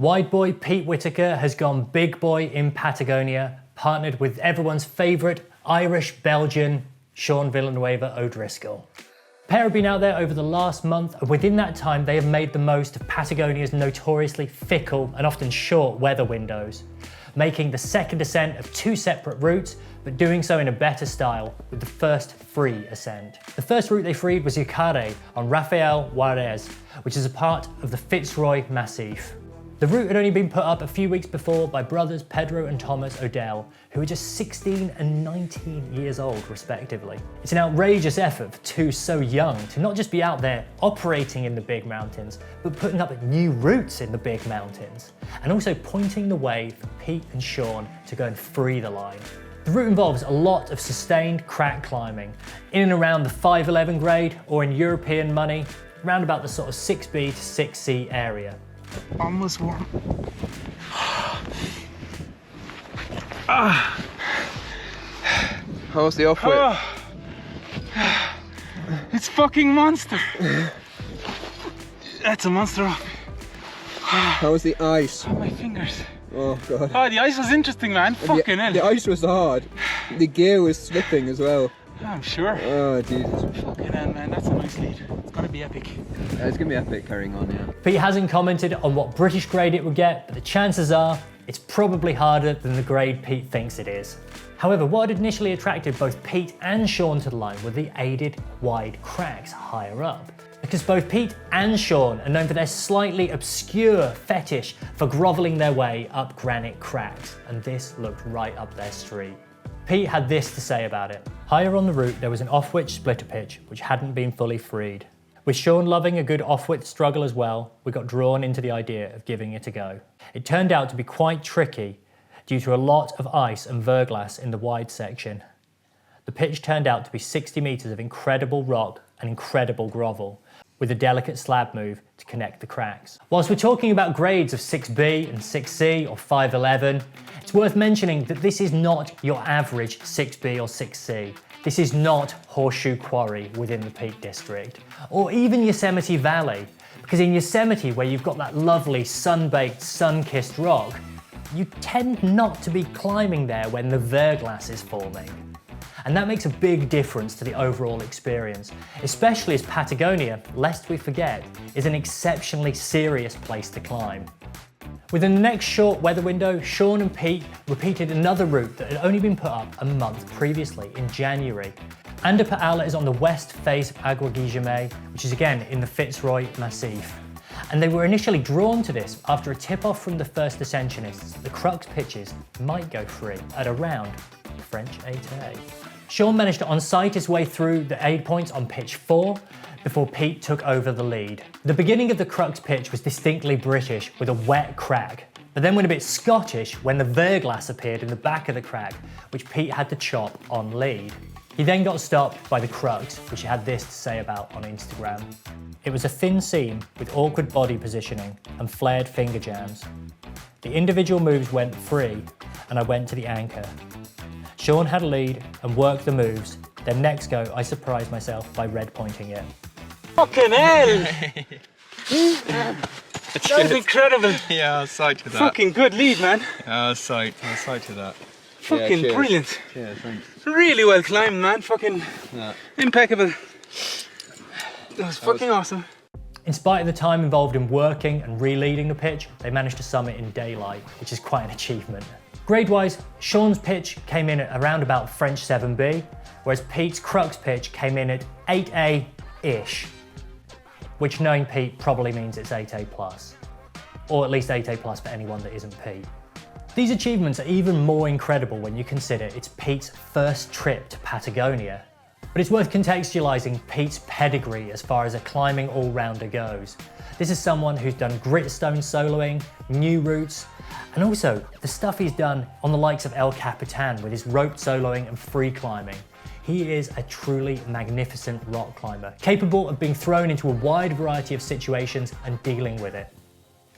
Wide boy Pete Whittaker has gone big boy in Patagonia, partnered with everyone's favourite Irish-Belgian Sean Villanueva O'Driscoll. The pair have been out there over the last month, and within that time they have made the most of Patagonia's notoriously fickle and often short weather windows, making the second ascent of 2 separate routes, but doing so in a better style with the first free ascent. The first route they freed was Yucare on Rafael Juarez, which is a part of the Fitzroy Massif. The route had only been put up a few weeks before by brothers Pedro and Thomas O'Dell, who were just 16 and 19 years old respectively. It's an outrageous effort for two so young to not just be out there operating in the big mountains, but putting up new routes in the big mountains, and also pointing the way for Pete and Sean to go and free the line. The route involves a lot of sustained crack climbing, in and around the 511 grade, or in European money, around about the sort of 6B to 6C area. Almost warm. How's the off-whip? It's fucking monster. That's a monster off. How's the ice? Oh, my fingers. Oh god. Oh, the ice was interesting, man. Fucking hell. The ice was hard. The gear was slipping as well. I'm sure. Oh Jesus. Fucking hell, man. That's a nice lead. It's gonna be epic. It's gonna be epic carrying on, yeah. Pete hasn't commented on what British grade it would get, but the chances are it's probably harder than the grade Pete thinks it is. However, what had initially attracted both Pete and Sean to the line were the aided wide cracks higher up. Because both Pete and Sean are known for their slightly obscure fetish for grovelling their way up granite cracks, and this looked right up their street. Pete had this to say about it. Higher on the route there was an off-width splitter pitch which hadn't been fully freed. With Sean loving a good off-width struggle as well, we got drawn into the idea of giving it a go. It turned out to be quite tricky due to a lot of ice and verglass in the wide section. The pitch turned out to be 60 metres of incredible rock and incredible grovel, with a delicate slab move to connect the cracks. Whilst we're talking about grades of 6B and 6C or 511, it's worth mentioning that this is not your average 6B or 6C. This is not Horseshoe Quarry within the Peak District, or even Yosemite Valley, because in Yosemite, where you've got that lovely sun-baked, sun-kissed rock, you tend not to be climbing there when the verglass is forming. And that makes a big difference to the overall experience, especially as Patagonia, lest we forget, is an exceptionally serious place to climb. Within the next short weather window, Sean and Pete repeated another route that had only been put up a month previously, in January. Andapa Outlet is on the west face of Agua Guillemé, which is again in the Fitzroy Massif. And they were initially drawn to this after a tip-off from the first ascensionists. The crux pitches might go free at around French 8A. Sean managed to on-site his way through the aid points on pitch 4 before Pete took over the lead. The beginning of the crux pitch was distinctly British with a wet crack, but then went a bit Scottish when the verglass appeared in the back of the crack, which Pete had to chop on lead. He then got stopped by the crux, which he had this to say about on Instagram. It was a thin seam with awkward body positioning and flared finger jams. The individual moves went free and I went to the anchor. Sean had a lead and worked the moves, then next go I surprised myself by red pointing it. Fucking hell! That was incredible. Yeah, I was psyched for that. Fucking good lead, man. Yeah, I was psyched for that. Fucking cheers. brilliant. Yeah, thanks. Really well climbed, man. Fucking impeccable. That was fucking awesome. In spite of the time involved in working and re-leading the pitch, they managed to summit in daylight, which is quite an achievement. Grade-wise, Sean's pitch came in at around about French 7B, whereas Pete's crux pitch came in at 8A-ish, which knowing Pete probably means it's 8A+, or at least 8A+ for anyone that isn't Pete. These achievements are even more incredible when you consider it's Pete's first trip to Patagonia. But it's worth contextualising Pete's pedigree as far as a climbing all-rounder goes. This is someone who's done gritstone soloing, new routes, and also the stuff he's done on the likes of El Capitan with his rope soloing and free climbing. He is a truly magnificent rock climber, capable of being thrown into a wide variety of situations and dealing with it.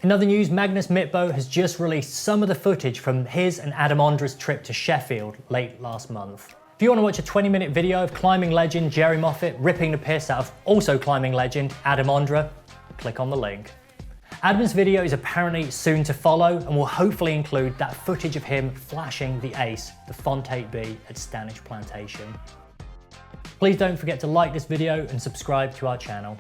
In other news, Magnus Mitbo has just released some of the footage from his and Adam Ondra's trip to Sheffield late last month. If you want to watch a 20-minute video of climbing legend Jerry Moffat ripping the piss out of also climbing legend Adam Ondra, click on the link. Adam's video is apparently soon to follow and will hopefully include that footage of him flashing the ace, the Font 8B at Stanage Plantation. Please don't forget to like this video and subscribe to our channel.